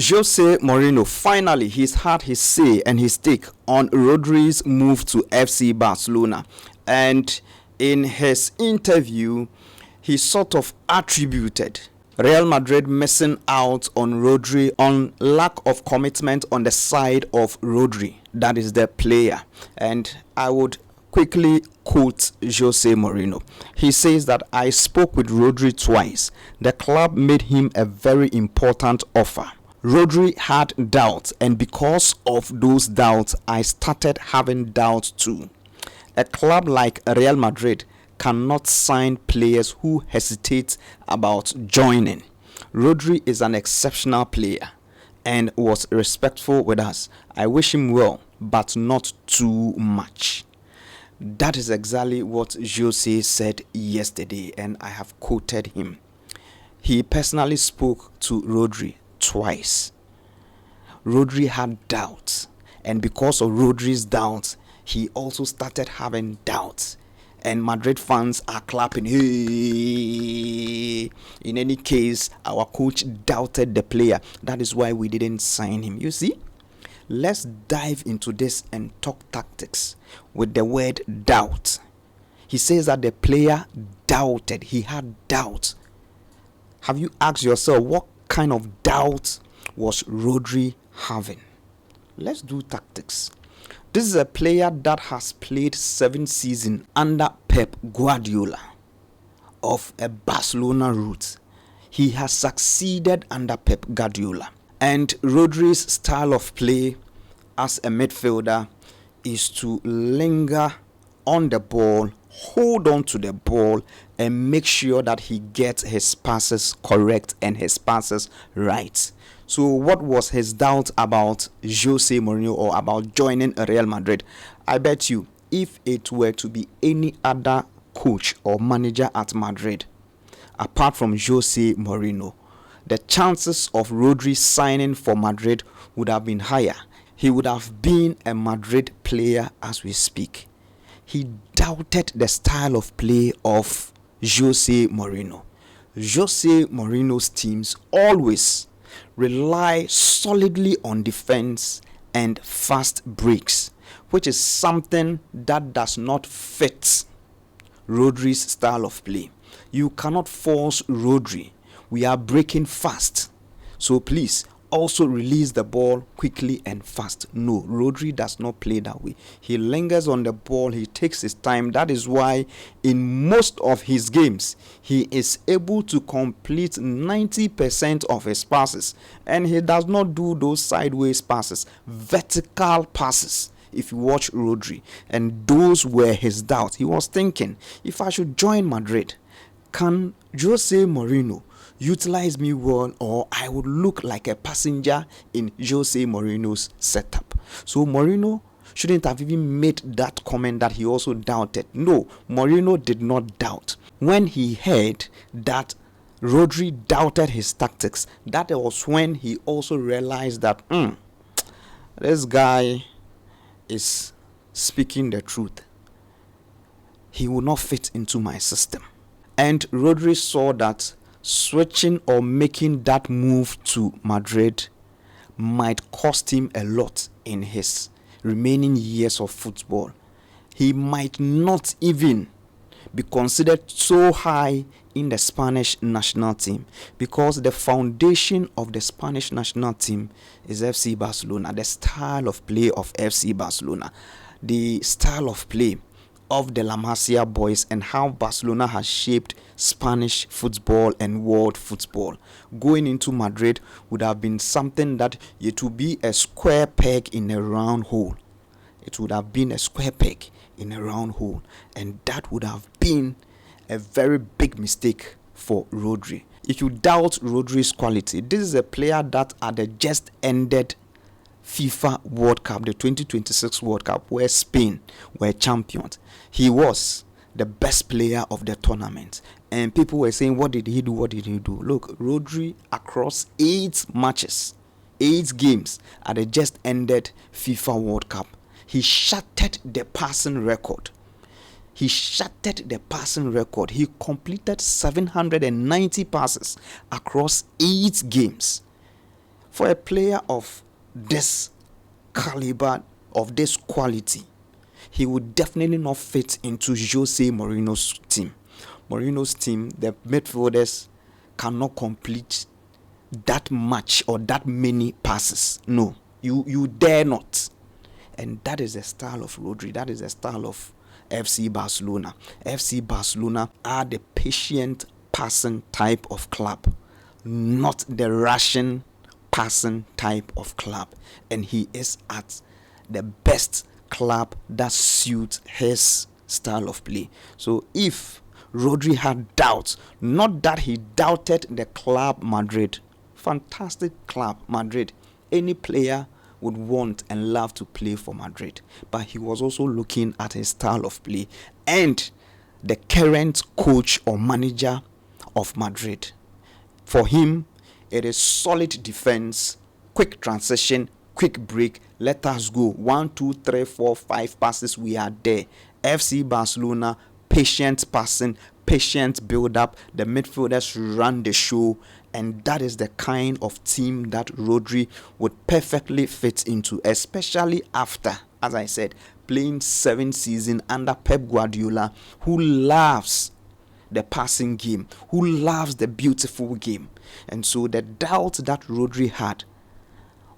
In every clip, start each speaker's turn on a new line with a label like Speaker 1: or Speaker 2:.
Speaker 1: Jose Mourinho, finally, he's had his say and his take on Rodri's move to FC Barcelona. And in his interview, he sort of attributed Real Madrid missing out on Rodri on lack of commitment on the side of Rodri, that is the player. And I would quickly quote Jose Mourinho. He says that I spoke with Rodri twice. The club made him a very important offer. Rodri had doubts, and because of those doubts, I started having doubts too. A club like Real Madrid cannot sign players who hesitate about joining. Rodri is an exceptional player and was respectful with us. I wish him well, but not too much. That is exactly what Jose said yesterday, and I have quoted him. He personally spoke to Rodri twice. Rodri had doubts, and because of Rodri's doubts, he also started having doubts. And Madrid fans are clapping. Hey! In any case, our coach doubted the player. That is why we didn't sign him. You see? Let's dive into this and talk tactics with the word doubt. He says that the player doubted. He had doubts. Have you asked yourself what kind of doubt was Rodri having? Let's do tactics. This is a player that has played 7 seasons under Pep Guardiola of a Barcelona route. He has succeeded under Pep Guardiola. And Rodri's style of play as a midfielder is to linger on the ball, hold on to the ball, and make sure that he gets his passes correct and his passes right. So what was his doubt about Jose Mourinho or about joining Real Madrid? I bet you if it were to be any other coach or manager at Madrid, apart from Jose Mourinho, the chances of Rodri signing for Madrid would have been higher. He would have been a Madrid player as we speak. He doubted the style of play of Jose Mourinho. Jose Mourinho's teams always rely solidly on defense and fast breaks, which is something that does not fit Rodri's style of play. You cannot force Rodri. We are breaking fast, so please also release the ball quickly and fast. No, Rodri does not play that way. He lingers on the ball. He takes his time. That is why in most of his games he is able to complete 90% of his passes, and he does not do those sideways passes, vertical passes. If you watch Rodri, and those were his doubts. He was thinking, if I should join Madrid, can Jose Mourinho utilize me well, or I would look like a passenger in Jose Mourinho's setup? So Mourinho shouldn't have even made that comment that he also doubted. No, Mourinho did not doubt. When he heard that Rodri doubted his tactics, that was when he also realized that this guy is speaking the truth. He will not fit into my system. And Rodri saw that switching or making that move to Madrid might cost him a lot in his remaining years of football. He might not even be considered so high in the Spanish national team, because the foundation of the Spanish national team is FC Barcelona, the style of play of FC Barcelona, the style of play of the La Masia boys, and how Barcelona has shaped Spanish football and world football. Going into Madrid would have been something that it would be a square peg in a round hole. It would have been a square peg in a round hole, and that would have been a very big mistake for Rodri. If you doubt Rodri's quality, this is a player that at the just ended FIFA World Cup, the 2026 World Cup, where Spain were champions, he was the best player of the tournament. And people were saying, what did he do? What did he do? Look, Rodri across 8 matches, 8 games at the just ended FIFA World Cup, he shattered the passing record. He shattered the passing record. He completed 790 passes across 8 games. For a player of this caliber, of this quality, he would definitely not fit into Jose Mourinho's team. Mourinho's team, the midfielders cannot complete that much or that many passes. No, you dare not. And that is the style of Rodri. That is the style of FC Barcelona. FC Barcelona are the patient passing type of club, not the Russian passing type of club. And he is at the best club that suits his style of play. So if Rodri had doubts, not that he doubted the club Madrid, fantastic club Madrid, any player would want and love to play for Madrid, but he was also looking at his style of play and the current coach or manager of Madrid. For him, it is solid defense, quick transition, quick break, let us go, 1 2 3 4 5 passes, we are there. FC Barcelona, patient passing, patient build up, the midfielders run the show, and that is the kind of team that Rodri would perfectly fit into, especially after, as I said, playing 7 seasons under Pep Guardiola, who loves the passing game, who loves the beautiful game. And so the doubt that Rodri had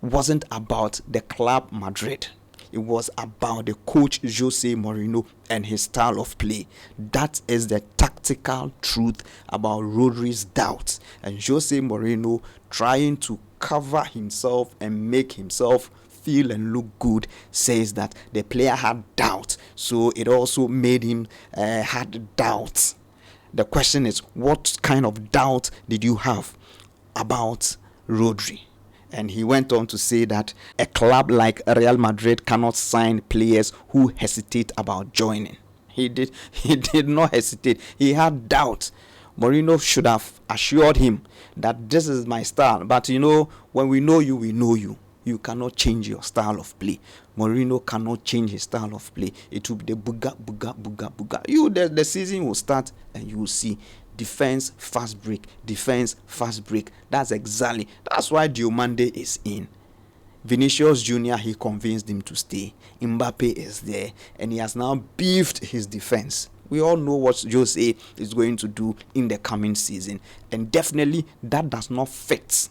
Speaker 1: wasn't about the club Madrid. It was about the coach Jose Mourinho and his style of play. That is the tactical truth about Rodri's doubts. And Jose Mourinho trying to cover himself and make himself feel and look good says that the player had doubt. So it also made him had doubts. The question is, what kind of doubt did you have about Rodri? And he went on to say that a club like Real Madrid cannot sign players who hesitate about joining. He did not hesitate. He had doubt. Mourinho should have assured him that this is my style. But when we know you, we know you. You cannot change your style of play. Mourinho cannot change his style of play. It will be the buga. The season will start and you will see defense, fast break, defense, fast break. That's why Diomande is in. Vinicius Jr., he convinced him to stay. Mbappe is there and he has now beefed his defense. We all know what Jose is going to do in the coming season, and definitely that does not fit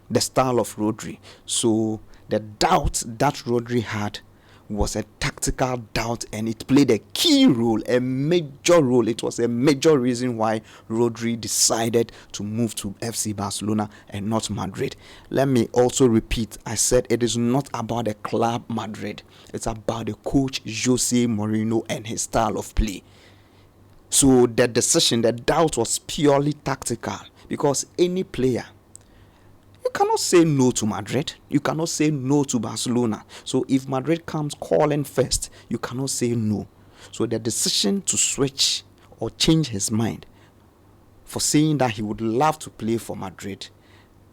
Speaker 1: the style of Rodri. So the doubt that Rodri had was a tactical doubt, and it played a key role, a major role. It was a major reason why Rodri decided to move to FC Barcelona and not Madrid. Let me also repeat, I said it is not about the club Madrid. It's about the coach Jose Mourinho and his style of play. So the decision, the doubt was purely tactical, because any player, you cannot say no to Madrid. You cannot say no to Barcelona. So if Madrid comes calling first, you cannot say no. So the decision to switch or change his mind for saying that he would love to play for Madrid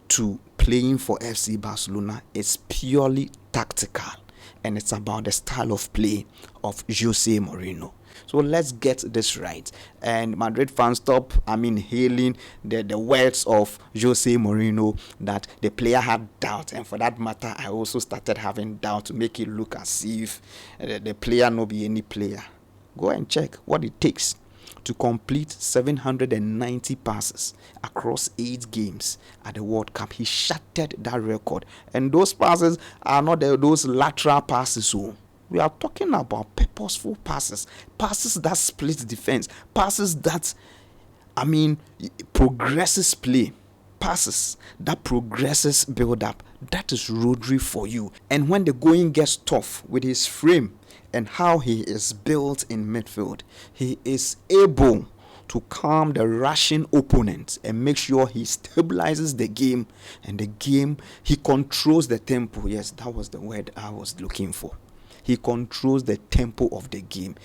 Speaker 1: to playing for FC Barcelona is purely tactical. And it's about the style of play of Jose Mourinho. So let's get this right. And Madrid fans, stop, hailing the words of Jose Mourinho that the player had doubt. And for that matter, I also started having doubt to make it look as if the player no be any player. Go and check what it takes to complete 790 passes across 8 games at the World Cup. He shattered that record. And those passes are not those lateral passes. So we are talking about purposeful passes, passes that split defense, passes that, progresses play, passes that progresses build up. That is Rodri for you. And when the going gets tough with his frame and how he is built in midfield, he is able to calm the Russian opponent and make sure he stabilizes the game, and the game, he controls the tempo. Yes, that was the word I was looking for. He controls the tempo of the game.